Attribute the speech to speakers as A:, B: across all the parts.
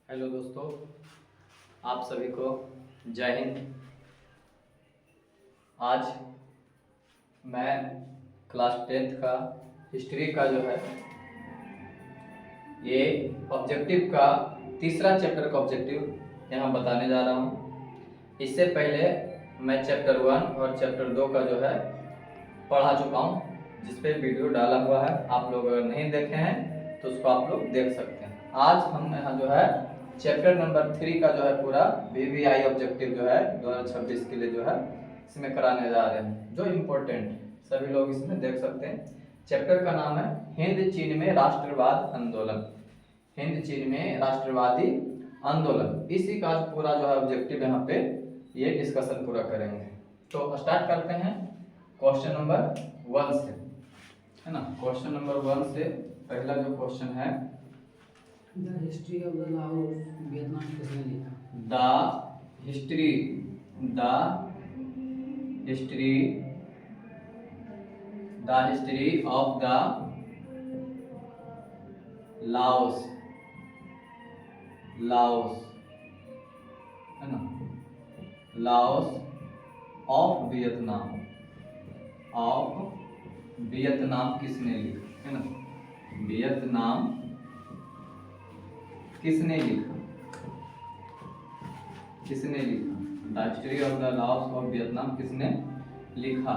A: Hello दोस्तों, आप सभी को जय हिंद। आज मैं क्लास 10th का हिस्ट्री का जो है ये ऑब्जेक्टिव का तीसरा चैप्टर का ऑब्जेक्टिव यहाँ बताने जा रहा हूँ। इससे पहले मैं चैप्टर 1 और चैप्टर 2 का जो है पढ़ा चुका हूँ, जिस पे वीडियो डाला हुआ है। आप लोग अगर नहीं देखे हैं तो उसको आप लोग देख सकते हैं। आज हम यहाँ जो है चैप्टर नंबर 3 का जो है पूरा VVI ऑब्जेक्टिव जो है 2026 के लिए जो है इसमें कराने जा रहे हैं, जो इम्पोर्टेंट सभी लोग इसमें देख सकते हैं। चैप्टर का नाम है हिंद चीन में राष्ट्रवाद आंदोलन। हिंद चीन में राष्ट्रवादी आंदोलन, इसी का पूरा जो है ऑब्जेक्टिव यहाँ पे ये डिस्कशन पूरा करेंगे। तो स्टार्ट करते हैं क्वेश्चन नंबर 1 से, है ना। क्वेश्चन नंबर 1 से पहला जो क्वेश्चन है,
B: the history of the Laos Vietnam किसने लिखा?
A: The history of the Laos है ना, लाओस ऑफ वियतनाम किसने लिखा, है ना। वियतनाम किसने लिखा the history of the loss of Vietnam किसने लिखा।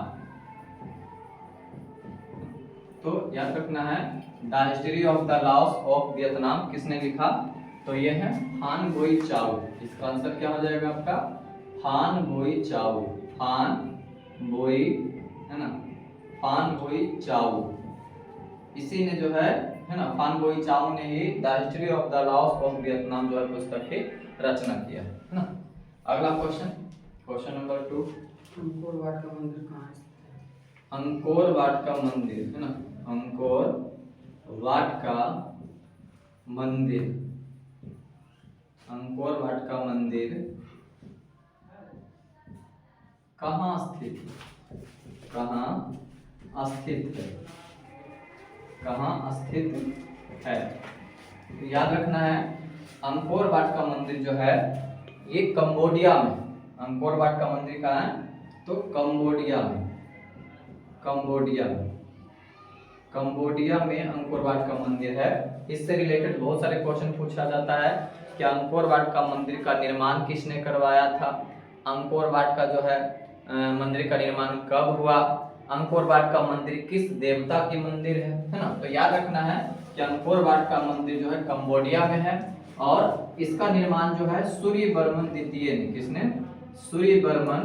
A: तो याद रखना है the history of the loss of Vietnam किसने लिखा, तो ये है फान बोई चाओ। इसका आंसर क्या हो जाएगा आपका, फान बोई चाओ। फान बोई, है ना, फान बोई चाओ। इसी ने जो है ना, फान बोई चाओ ने ही the history of the loss of Vietnam जो है पुस्तक की रचना किया, है ना। अगला क्वेश्चन नंबर 2,
B: अंकोर वाट का मंदिर कहाँ है?
A: अंकोर वाट का मंदिर, है ना। अंकोर वाट का मंदिर, अंकोर वाट का मंदिर कहाँ स्थित है। तो याद रखना है अंकोर वाट का मंदिर जो है ये कंबोडिया में, अंकोर वाट का मंदिर कहाँ है, तो कंबोडिया में अंकोर वाट का मंदिर है। इससे रिलेटेड बहुत सारे क्वेश्चन पूछा जाता है कि अंकोर वाट का मंदिर का निर्माण किसने करवाया था, अंकोर वाट का जो है मंदिर का निर्माण कब हुआ, अंकोर वाट का मंदिर किस देवता की मंदिर है ना। तो याद रखना है कि अंकोर वाट का मंदिर जो है कंबोडिया में है और इसका निर्माण जो है सूर्यवर्मन द्वितीय ने, किसने, सूर्यवर्मन,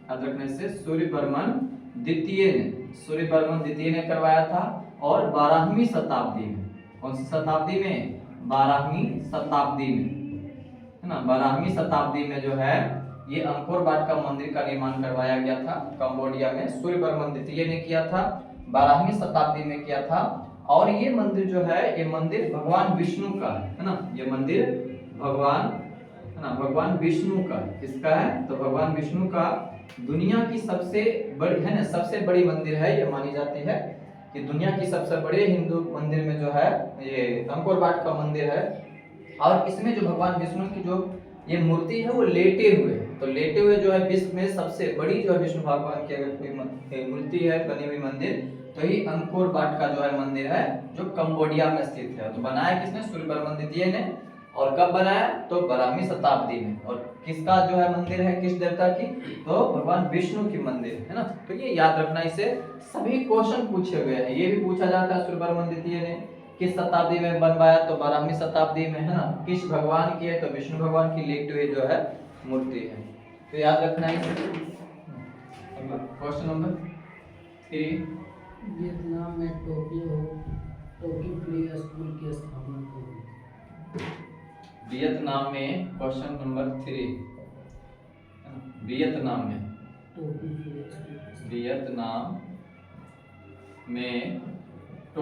A: याद रखने से सूर्यवर्मन द्वितीय ने करवाया था। और 12वीं शताब्दी में, कौन सी शताब्दी में, 12वीं शताब्दी में, है ना, 12वीं शताब्दी में जो है ये अंकोर वाट का मंदिर का निर्माण करवाया गया था कंबोडिया में। सूर्यवर्मन द्वितीय ने किया था, 12वीं शताब्दी में किया था। और ये मंदिर जो है ये मंदिर भगवान विष्णु का है ना। ये मंदिर भगवान विष्णु का, किसका है, तो भगवान विष्णु का दुनिया की सबसे बड़ी, है ना, सबसे बड़ी मंदिर है। ये मानी जाती है कि दुनिया की सबसे बड़े हिंदू मंदिर में जो है ये अंकोर वाट का मंदिर है। और इसमें जो भगवान विष्णु की जो ये मूर्ति है वो लेटे हुए, तो लेटे हुए जो है विश्व में सबसे बड़ी जो है विष्णु भगवान की अगर कोई मूर्ति है बनी हुई मंदिर, तो ये अंकोर वाट का जो है मंदिर है जो कंबोडिया में स्थित है। तो बनाया किसने, सूर्यवर्मन द्वितीय ने। और कब बनाया, तो 12वीं शताब्दी में। और किसका जो है मंदिर है, किस देवता की, तो भगवान विष्णु की मंदिर है ना। तो ये याद रखना, इसे सभी क्वेश्चन पूछे गए हैं। ये भी पूछा जाता है सूर्यवर्मन द्वितीय ने किस शताब्दी में बनवाया, तो 12वीं शताब्दी में, है ना। किस भगवान की है, तो विष्णु भगवान की लेटे हुए जो है मूर्ति है। तो याद रखना है। क्वेश्चन नंबर 3,
B: वियतनाम में टोक्यो फ्री स्कूल की स्थापना कब हुई?
A: वियतनाम में, क्वेश्चन नंबर 3, वियतनाम में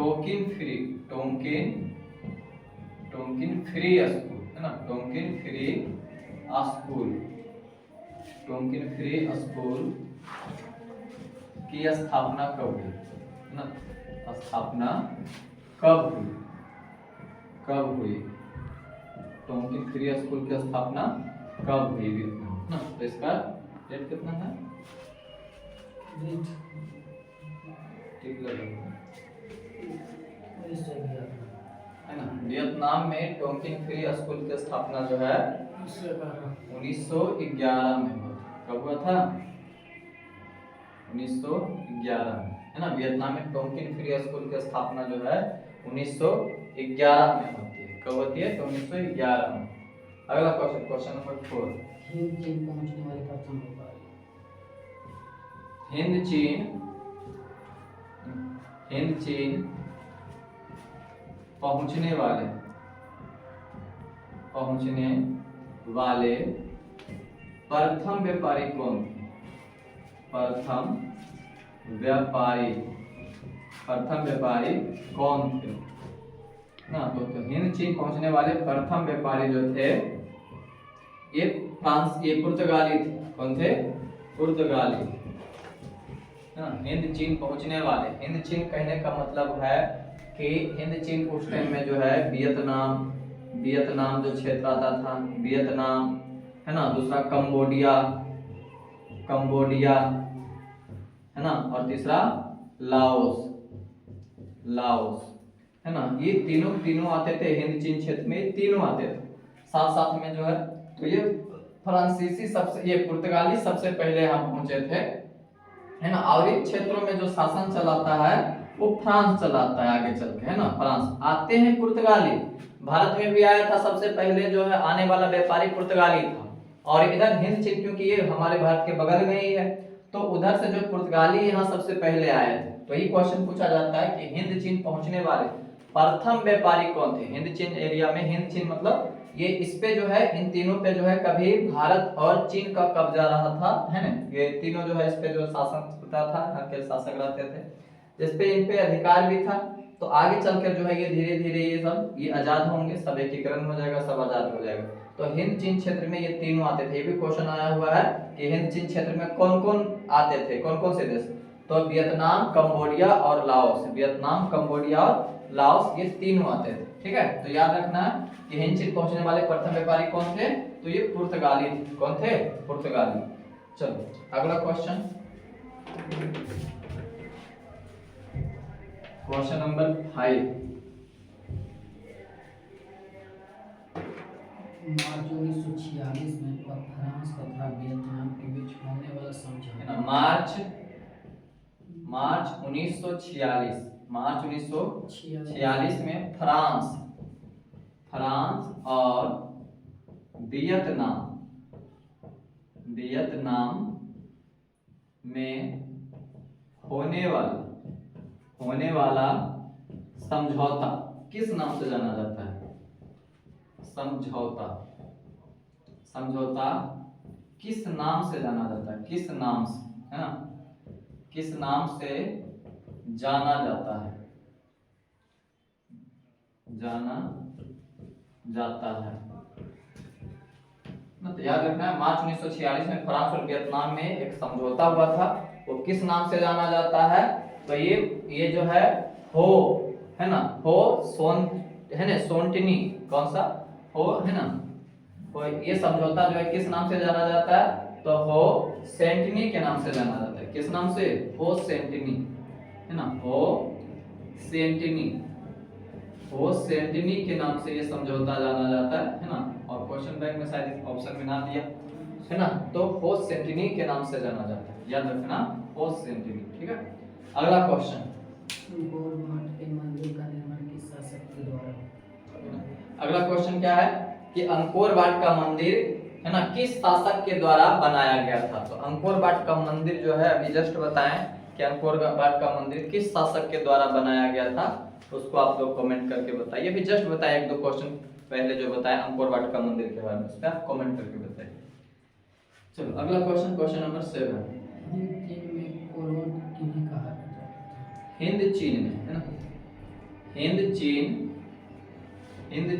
A: टोकिन फ्री स्कूल, है ना, टोकिन फ्री स्कूल की स्थापना कब हुई, है ना, स्थापना कब हुई, टोंकिन फ्री स्कूल की स्थापना कब हुई वियतनाम, ना? तो इसका डेट कितना है? ठीक लगा है ना? वियतनाम में टोंकिन फ्री स्कूल की स्थापना जो है 1911 में हुआ। कब हुआ था? 1911 में, है ना? वियतनाम में टोंकिन फ्री स्कूल की स्थापना जो है 1911 में होती है। कब होती है? तो 1911 में। अगला क्वेश्चन, क्वेश्चन नंबर 4।
B: हिंद चीन पहुंचने वाले प्रथम व्यापारी।
A: हिंद चीन पहुंचने वाले प्रथम व्यापारी कौन थे? प्रथम व्यापारी कौन थे ना? तो हिंद चीन पहुंचने वाले प्रथम व्यापारी जो थे ये पुर्तगाली थे। कौन थे? पुर्तगाली। हिंद चीन पहुंचने वाले, हिंद चीन कहने का मतलब है कि हिंद चीन उस टाइम में जो है वियतनाम जो क्षेत्र आता था, वियतनाम, है ना? दूसरा कंबोडिया, है ना? और तीसरा लाओस, है ना? ये तीनों आते थे हिंद चीन क्षेत्र में, तीनों आते थे साथ में जो है। तो ये फ्रांसीसी ये पुर्तगाली सबसे पहले यहाँ पहुंचे थे, है ना? और इन क्षेत्रों में जो शासन चलाता है वो फ्रांस चलाता है आगे चल के, है ना? फ्रांस आते हैं पुर्तगाली, भारत में भी आया था सबसे पहले जो है आने वाला व्यापारी पुर्तगाली था। और इधर हिंद चीन, क्योंकि ये हमारे भारत के बगल में ही है, तो उधर से जो पुर्तगाली यहाँ सबसे पहले आए थे। तो ये क्वेश्चन पूछा जाता है कि हिंद चीन पहुंचने वाले प्रथम व्यापारी कौन थे? हिंद चीन एरिया में, हिंद चीन मतलब ये इस पे जो है, इन तीनों पे जो है कभी भारत और चीन का कब्जा रहा था, है ना? ये तीनों जो है इस पे जो शासन होता था, यहाँ के शासक रहते थे, जिस पे इन पे अधिकार भी था। तो आगे चलकर जो है ये धीरे धीरे ये आजाद होंगे, सब एकीकरण हो जाएगा, सब आजाद हो जाएगा। तो हिंद चीन क्षेत्र में ये तीनों आते थे। ये भी क्वेश्चन आया हुआ है कि हिंद चीन क्षेत्र में कौन कौन आते थे, कौन कौन से देश? तो वियतनाम, कंबोडिया और लाओस। वियतनाम, कंबोडिया और लाओस, ये तीनों आते थे। ठीक है, तो याद रखना है कि हिंद चीन पहुंचने वाले प्रथम व्यापारी कौन थे? तो ये पुर्तगाली थे। कौन थे? पुर्तगाली। चलो अगला क्वेश्चन, क्वेश्चन नंबर 5।
B: मार्च 1946 में फ्रांस तथा वियतनाम के बीच होने वाला समझौता।
A: मार्च 1946 में फ्रांस और वियतनाम में होने वाला समझौता किस नाम से जाना जाता है? समझौता किस नाम से जाना जाता है? किस नाम से, है ना? किस नाम से जाना जाता है? तो याद रखना है, मार्च 1946 में फ्रांस और वियतनाम में एक समझौता हुआ था। वो किस नाम से जाना जाता है? तो ये जो है हो, है ना? सोंटिनी, कौन सा हो, है ना? तो ये समझौता जो है किस नाम से जाना जाता है? तो हो सेंटिनी के नाम से जाना जाता है। किस नाम से? हो सेंटिनी, है ना? हो सेंटिनी के नाम से ये समझौता जाना जाता है ना? और क्वेश्चन बैंक में शायद ऑप्शन में ना दिया, है ना? तो हो सेंटिनी के नाम से जाना जाता है, याद रखना, हो सेंटिनी। ठीक है, अगला क्वेश्चन,
B: अंकोर वाट के मंदिर का निर्माण किस शासक के द्वारा?
A: अगला क्वेश्चन क्या है कि अंकोर वाट का मंदिर, है ना, किस शासक के द्वारा बनाया गया था? तो अंकोर वाट का मंदिर जो है अभी जस्ट बताएं कि अंकोर वाट का मंदिर किस शासक के द्वारा बनाया गया था, उसको आप लोग कमेंट करके बताइए। अभी जस्ट बताएं, एक दो क्वेश्चन पहले जो बताया अंकोर वाट का मंदिर के बारे में, उसका आप कमेंट करके बताइए। चलो अगला क्वेश्चन, क्वेश्चन नंबर 7।
B: हिंद चीन में कोलोन किन्हें कहा जाता है?
A: हिंद चीन में, है ना? हिंद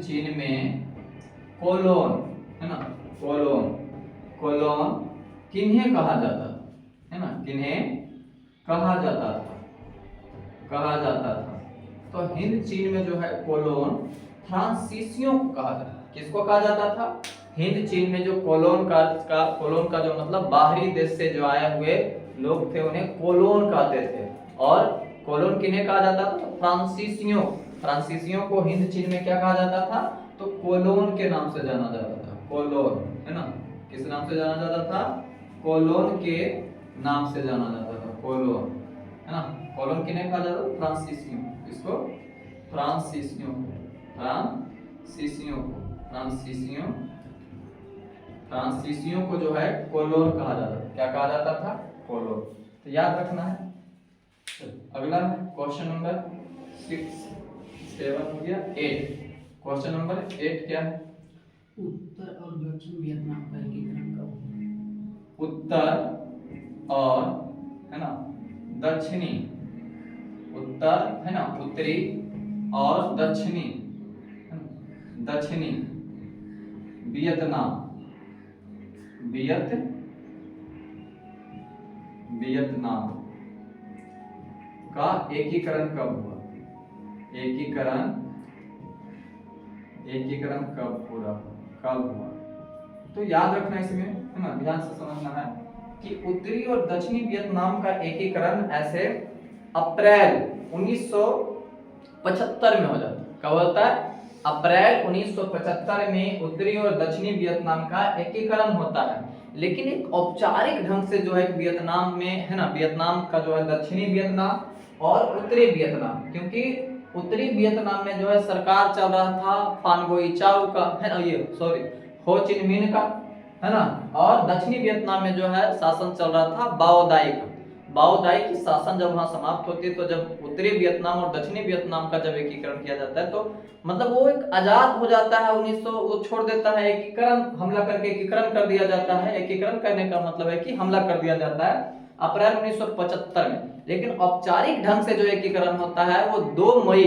A: चीन में कोलोन, है ना? कोलोन किन्हें कहा जाता था, है ना? किन्हें कहा जाता था। तो हिंद चीन में जो है कोलोन फ्रांसीसियों को कहा जाता है। किसको कहा जाता था? हिंद चीन में जो कोलोन का जो मतलब बाहरी देश से जो आए हुए लोग थे उन्हें कोलोन कहते थे। और कोलोन किन्हें कहा जाता था? तो फ्रांसीसियों को हिंद चीन में क्या कहा जाता था? तो कोलोन के नाम से जाना जाता था। कोलोन, है ना, किस नाम से जाना जाता था? कोलोन के नाम से जाना जाता था। कोलोन, है ना। कोलोन किन्हें कहा जाता था? फ्रांसीसियों। इसको फ्रांसीसियों को जो है कोलोन कहा जाता था। क्या कहा जाता था? कोलोन। तो याद रखना है। अगला क्वेश्चन नंबर 6, 7 हो गया, 8। क्वेश्चन नंबर 8 क्या है?
B: उत्तर और दक्षिण वियतनाम का एकीकरण कब हुआ?
A: उत्तर और, है ना, दक्षिणी, उत्तर, है ना, उत्तरी और दक्षिणी वियतनाम का एकीकरण कब हुआ? एकीकरण कब हुआ? तो याद रखना इसमें, है ना, ध्यान से समझना है कि उत्तरी और दक्षिणी वियतनाम का एकीकरण ऐसे अप्रैल 1975 में हो जाता है। कब होता है? अप्रैल 1975 में उत्तरी और दक्षिणी वियतनाम का एकीकरण होता है। लेकिन एक औपचारिक ढंग से जो है वियतनाम में, है ना, वियतनाम का जो है दक्षिणी वियतनाम और उत्तरी वियतनाम, क्योंकि उत्तरी वियतनाम में जो है सरकार चल रहा था फान गोई चाउ का, है ना, ये सॉरी हो चिन मिन का, है ना। और दक्षिणी वियतनाम में जो है शासन चल रहा था बाओ दाई का। बाओ दाई की शासन जब वहां समाप्त होती है तो जब उत्तरी वियतनाम और दक्षिणी वियतनाम का जब एकीकरण किया जाता है तो मतलब वो एक आजाद हो जाता है। 1900 वो छोड़ देता है एकीकरण, हमला करके एकीकरण कर दिया जाता है। एकीकरण करने का मतलब है कि हमला कर दिया जाता है अप्रैल 1975 में। लेकिन औपचारिक ढंग से जो एकीकरण होता है वो 2 मई,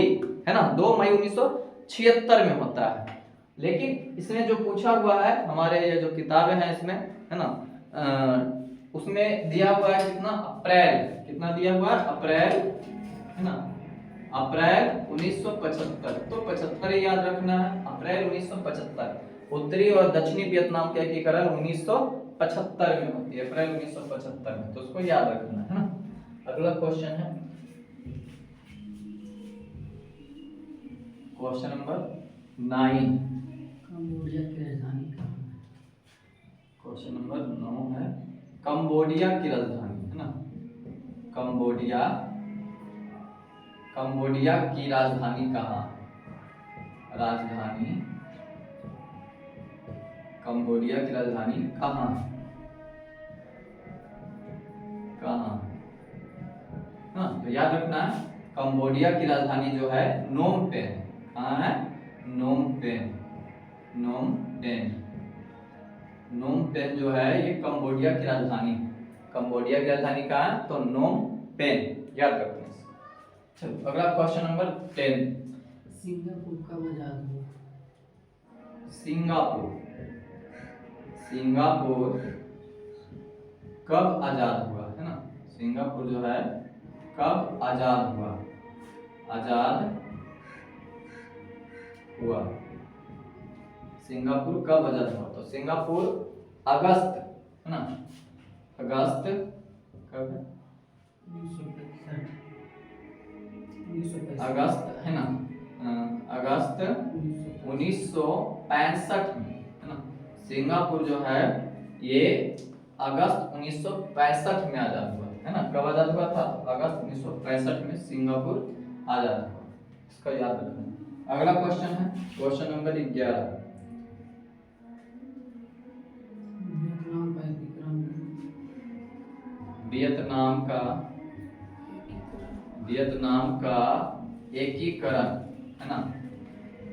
A: है ना, 2 मई 1976 में होता है। लेकिन इसमें जो पूछा हुआ है, हमारे ये जो किताबें हैं इसमें, है ना, उसमें दिया हुआ है कितना? अप्रैल, कितना दिया हुआ है? अप्रैल, है ना, अप्रैल 1975। तो 75 याद रखना है, अप्रैल 1975। उत्तरी और दक्षिणी वियतनाम के एकीकरण 1975 में होती है, अप्रैल 1975 में, तो उसको याद रखना है ना। अगला क्वेश्चन है क्वेश्चन नंबर 9।
B: कंबोडिया की राजधानी कहाँ है?
A: क्वेश्चन नंबर 9 है कंबोडिया की राजधानी, है ना। कंबोडिया की राजधानी कहाँ? कंबोडिया की राजधानी कहाँ? हाँ, तो याद रखना है कंबोडिया की राजधानी जो है नोम पेन। कहाँ है? नोम पेन जो है ये कंबोडिया की राजधानी। कंबोडिया की राजधानी कहाँ है? तो नोम पेन, याद रखना। चलो अगला क्वेश्चन नंबर 10।
B: सिंगापुर कब आजाद हुआ?
A: सिंगापुर कब आजाद हुआ, है ना। सिंगापुर जो है कब आजाद हुआ? सिंगापुर कब आजाद हुआ? तो सिंगापुर अगस्त, है ना, अगस्त कब है?
B: 1965।
A: अगस्त, है ना, अगस्त 1965 में, है ना। सिंगापुर जो है ये अगस्त 1965 में आजाद हुआ, है ना। कब आजाद हुआ था? अगस्त 1965 में सिंगापुर आजाद हुआ, इसका याद रखना। अगला क्वेश्चन है क्वेश्चन नंबर 11। वियतनाम का एकीकरण, है ना,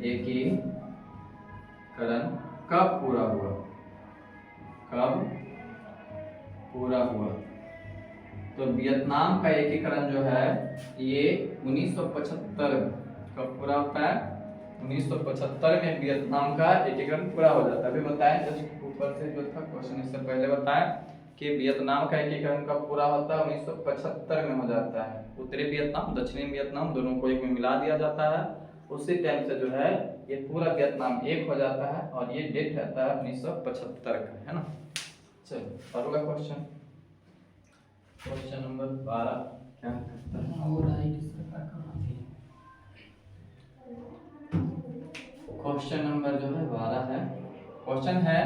A: एकीकरण कब पूरा हुआ? तो वियतनाम का एकीकरण जो है ये 1975 कब पूरा होता है? 1975 में वियतनाम का एकीकरण पूरा हो जाता है। अभी बताएं जस्ट ऊपर से जो था क्वेश्चन, इससे पहले बताएं कि वियतनाम का एकीकरण कब पूरा होता है? 1975 में हो जाता है। उत्तरी वियतनाम दक्षिणी वियतनाम दोनों को एक में मिला दिया जाता है उसी टाइम से जो है ये पूरा वियतनाम एक हो जाता है और ये डेट रहता है 1975 का, है ना। चलो अगला क्वेश्चन, क्वेश्चन नंबर 12 क्या कहता है।
B: बाओदाई की सरकार कहाँ थी?
A: क्वेश्चन नंबर जो है 12 है, क्वेश्चन है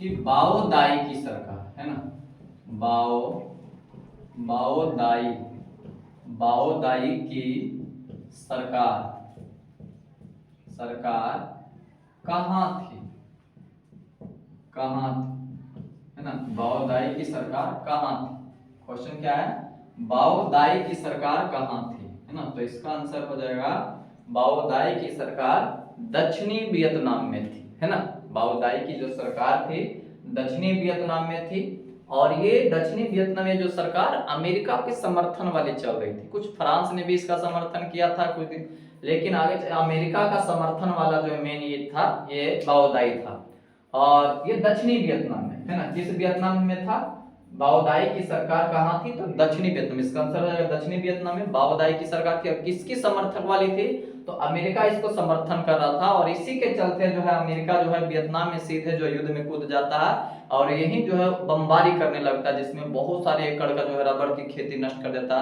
A: कि बाओदाई की सरकार, है ना, बाओदाई बाओदाई की सरकार कहाँ थी, है ना, बाओदाई की सरकार कहाँ थी। क्वेश्चन क्या है, बाओदाई की सरकार कहाँ थी, है ना। तो इसका आंसर हो जाएगा बाओदाई की सरकार दक्षिणी वियतनाम में थी, है ना। बाओदाई की जो सरकार थी दक्षिणी वियतनाम में थी और ये दक्षिणी वियतनाम में जो सरकार अमेरिका के समर्थन वाली चल रही थी। कुछ फ्रांस ने भी इसका समर्थन किया था कुछ दिन, लेकिन आगे अमेरिका का समर्थन वाला जो मेन ये था ये बाओदाई था और ये दक्षिणी वियतनाम में, है ना। किस वियतनाम में था, बाओदाई की सरकार कहाँ थी, तो दक्षिणी वियतनाम। इसका आंसर हो जाएगा दक्षिणी वियतनाम में बाओदाई की सरकार थी। और किसकी समर्थक वाली थी, तो अमेरिका इसको समर्थन कर रहा था और इसी के चलते जो है अमेरिका जो है वियतनाम में सीधे जो युद्ध में कूद जाता है और यही जो है बमबारी करने लगता है, जिसमें बहुत सारे एकड़ का जो है रबर की खेती नष्ट कर देता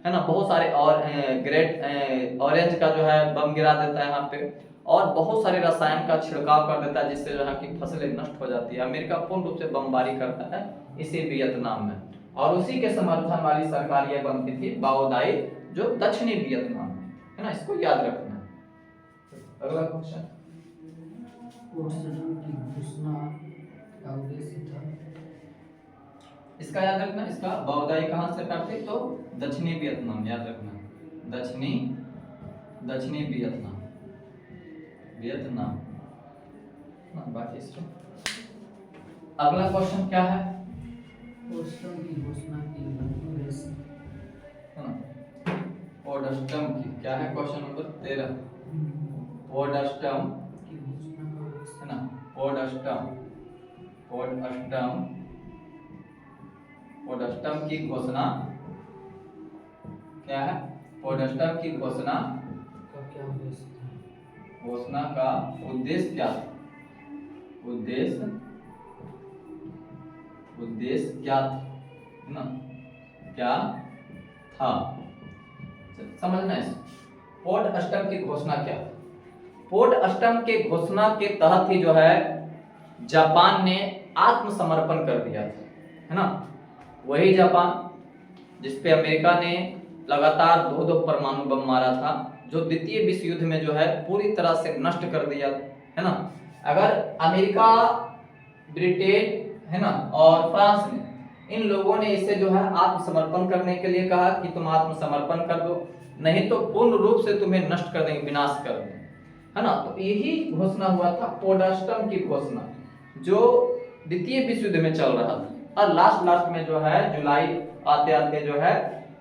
A: है ना। बहुत सारे और ग्रेट ऑरेंज का जो है बम गिरा देता है यहाँ पे और बहुत सारे रसायन का छिड़काव कर देता है, जिससे यहाँ की फसलें नष्ट हो जाती है। अमेरिका पूर्ण रूप से बमबारी करता है इसी वियतनाम में और उसी के समर्थन वाली सरकार यह बनती थी बाओदाई, जो दक्षिणी वियतनाम में, है ना। इसको याद रखना है। अगला क्वेश्चन,
B: पोर्टसडम की घोषणा का उद्देश्य था?
A: इसका याद रखना, इसका बाओदाई कहाँ सरकार थी, तो दक्षिणी वियतनाम, याद रखना दक्षिणी वियतनाम। बाकी इसको अगला क्वेश्चन क्या है,
B: पोर्टसडम की घोषणा की उद्देश्य,
A: है ना, पोर्टसडम की क्या है, क्वेश्चन नंबर 13, पोर्टसडम
B: की घोषणा का उद्देश्य,
A: है ना, पोर्टसडम की घोषणा क्या है, पोर्टसडम की घोषणा
B: का क्या उद्देश्य था?
A: घोषणा का उद्देश्य क्या था, उद्देश्य क्या था, है ना, क्या था, समझना है। पोर्टसडम की घोषणा क्या था, पोर्टसडम के घोषणा के तहत ही जो है जापान ने आत्मसमर्पण कर दिया था, है ना। वही जापान जिसपे अमेरिका ने लगातार दो परमाणु बम मारा था, जो द्वितीय विश्व युद्ध में जो है पूरी तरह से नष्ट कर दिया, है ना। अगर अमेरिका, ब्रिटेन, है ना, और फ्रांस ने, इन लोगों ने इसे जो है आत्मसमर्पण करने के लिए कहा कि तुम आत्मसमर्पण कर दो, नहीं तो पूर्ण रूप से तुम्हें नष्ट कर देंगे, विनाश कर देंगे, है ना। तो यही घोषणा हुआ था पोर्टसडम की घोषणा, जो द्वितीय विश्व युद्ध में चल रहा था। और लास्ट में जो है जुलाई आते जो है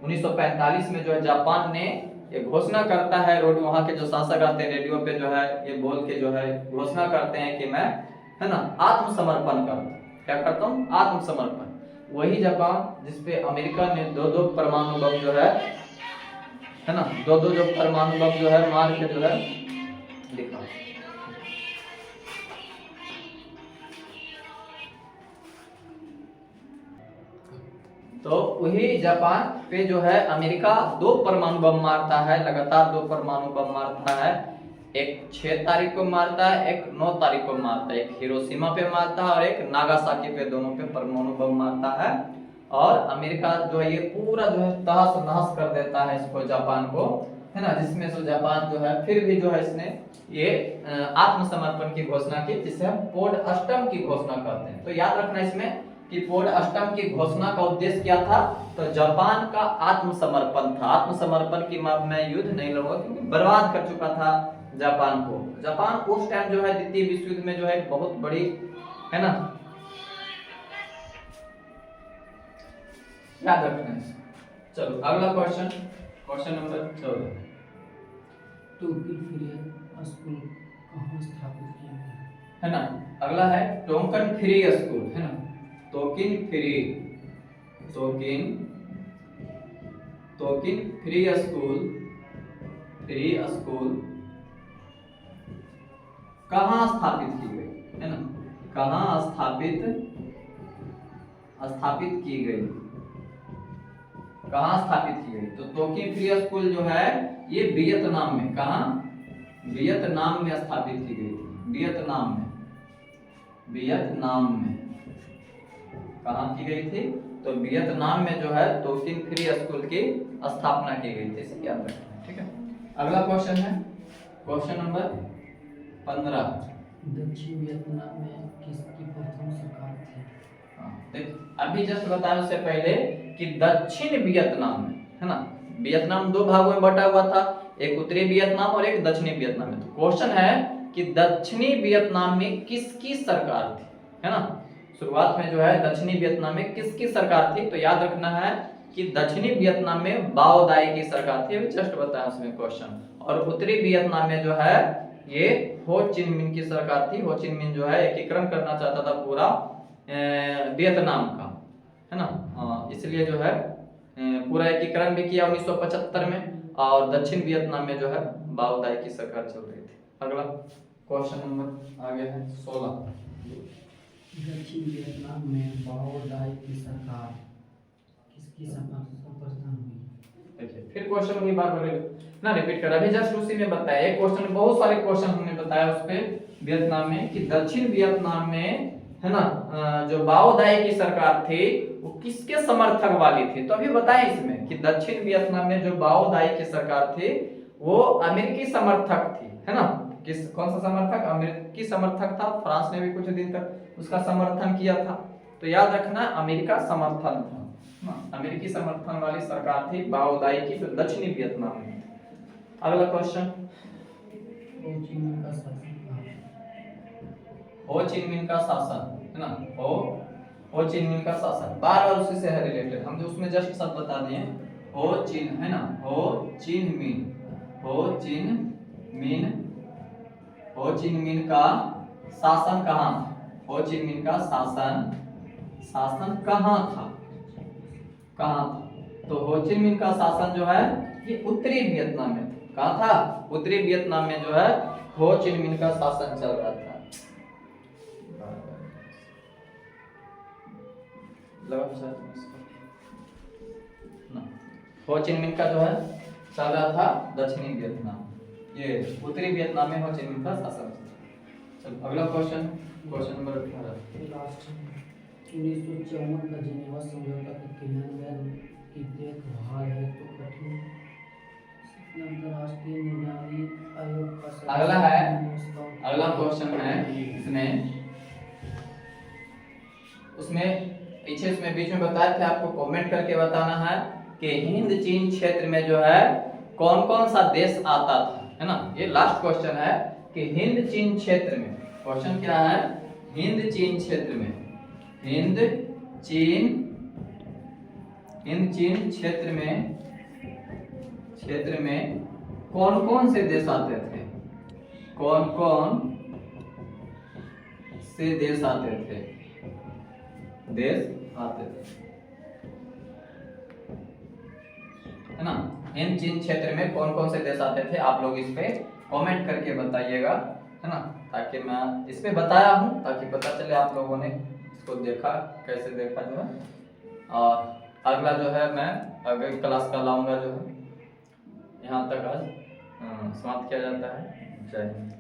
A: 1945 में जो है जापान ने ये घोषणा करता है, वहाँ के जो शासक आते हैं रेडियो पे जो है ये बोल के जो है घोषणा करते हैं कि मैं, है ना, आत्मसमर्पण करता हूँ। क्या करता हूँ, आत्मसमर्पण। वही जापान जिसपे अमेरिका ने दो परमाणु बम जो है ना, दो जो परमाणु बम जो है मार के जो है लिखा। तो वही जापान पे जो है अमेरिका 2 परमाणु बम मारता है, लगातार 2 परमाणु बम मारता है। एक 6 तारीख को मारता है, एक 9 तारीख को मारता है। एक हिरोशिमा पे मारता है और एक नागासाकी पे, दोनों पे परमाणु बम मारता है। और अमेरिका जो है ये पूरा जो है तहस नहस कर देता है इसको, जापान को, है ना। जिसमें से जापान जो है फिर भी जो है इसने ये आत्मसमर्पण की घोषणा की, जिसे हम पोर्टसडम की घोषणा कहते हैं। तो याद रखना इसमें कि पोर्टसडम की घोषणा का उद्देश्य क्या था, तो जापान का आत्मसमर्पण था। आत्मसमर्पण की मैं युद्ध नहीं लड़ूंगा, क्योंकि बर्बाद कर चुका था जापान को। जापान उस टाइम जो है द्वितीय विश्व युद्ध में जो है बहुत बड़ी, है ना, याद रखना है। चलो अगला question, question number 14,
B: Tokyo free school कहाँ स्थापित किया गया,
A: है ना। अगला है टोंकन फ्री स्कूल, है ना, टोकिन फ्री स्कूल कहाँ स्थापित की गई, है ना, कहाँ स्थापित की गई, कहाँ स्थापित की गई। तो तोक्यो फ्री स्कूल जो है ये वियतनाम में, कहाँ, वियतनाम में स्थापित की गई थी, वियतनाम में, वियतनाम में कहाँ की गई थी, तो वियतनाम में जो है तोक्यो फ्री स्कूल की स्थापना की गई थी, इसे याद रखना, ठीक है। अगला क्वेश्चन है क्वेश्चन नंबर 15।
B: दक्षिण वियतनाम में किसकी प्रथम सरकार थी?
A: देख अभी जस्ट बताया उससे पहले कि दक्षिण वियतनाम में, है ना, वियतनाम दो भागों में बटा हुआ था, एक उत्तरी वियतनाम और एक दक्षिणी वियतनाम में। तो क्वेश्चन है कि दक्षिणी वियतनाम में किसकी सरकार थी, है ना, शुरुआत में जो है दक्षिणी वियतनाम में किसकी सरकार थी। तो याद रखना है कि दक्षिणी वियतनाम में बाओ दाई की सरकार थी, अभी जस्ट बताया उसमें क्वेश्चन। और उत्तरी वियतनाम में जो है ये हो चिन मिन की सरकार थी। हो चिन मिन जो है एकीकरण करना चाहता था पूरा वियतनाम का, है ना, इसलिए जो है पूरा एकीकरण भी किया 1975 में। और दक्षिण वियतनाम में जो है बाओ दाई की सरकार चल रही थी। अगला क्वेश्चन नंबर आगे है 16।
B: दक्षिण वियतनाम में बाओ दाई की सरकार किसकी संप्रदान हुई?
A: देखिए फिर क्वेश्चन की बात हो रही ना, रिपीट कर, अभी जस्ट उसी में बताया एक क्वेश्चन, बहुत सारे क्वेश्चन हमने बताया उस पे वियतनाम में कि दक्षिण वियतनाम में, है ना, जो बाओ दाई की सरकार थी वो किसके समर्थक वाली थी। तो अभी बताया इसमें कि दक्षिण वियतनाम में जो बाओ दाई की सरकार थी वो अमेरिकी समर्थक थी, है ना, किस कौन सा समर्थक, अमेरिकी समर्थक था। फ्रांस ने भी कुछ दिन तक उसका समर्थन किया था। तो याद रखना अमेरिका समर्थन था, अमेरिकी समर्थन वाली सरकार थी बाओ दाई की, जो दक्षिणी वियतनाम में। अगला क्वेश्चन,
B: हो चिन मिन का शासन कहाँ?
A: हो चिन मिन का शासन, है ना, हो चिन मिन का शासन बार बार उसी से है रिलेटेड, हम जो उसमें जस्ट सब बता दिए। हो चिन, है ना, हो चिन मिन, हो चिन मिन, हो चिन मिन का शासन कहाँ था, हो चिन मिन का शासन कहाँ था, कहाँ था। तो हो चिन मिन का शासन जो है ये उत्तरी वियतनाम में था। कहाँ था, उत्तरी वियतनाम में जो है हो चिन मिन का शासन चल रहा था। हो चिन मिन का जो है चल रहा था दक्षिणी वियतनाम, ये उत्तरी वियतनाम में हो चिन मिन का शासन। चलो अगला क्वेश्चन, क्वेश्चन नंबर 18।
B: लास्ट 1954 का जिनेवा समझौता के क्रियान्वयन की देखभाल है तो कठिन अंतरराष्ट्रीय निगरानी आयोग का
A: अगला है, अगला क्वेश्चन है इसमें, उसमें पीछे इसमें बीच में बताए थे आपको, कमेंट करके बताना है कि हिंद चीन क्षेत्र में जो है कौन कौन सा देश आता था, है ना। ये लास्ट क्वेश्चन है कि हिंद चीन क्षेत्र में, क्वेश्चन क्या है, हिंद चीन क्षेत्र में, हिंद चीन क्षेत्र में कौन कौन से देश आते थे, कौन कौन से देश आते थे, है ना। हिंद चीन क्षेत्र में कौन कौन से देश आते थे, आप लोग इस पे कमेंट करके बताइएगा, है ना, ताकि मैं इस पे बताया हूँ ताकि पता चले आप लोगों ने इसको देखा, कैसे देखा जो है। और अगला जो है मैं अगली क्लास का लाऊंगा, जो है यहाँ तक आज समाप्त किया जाता है। जय हिंद।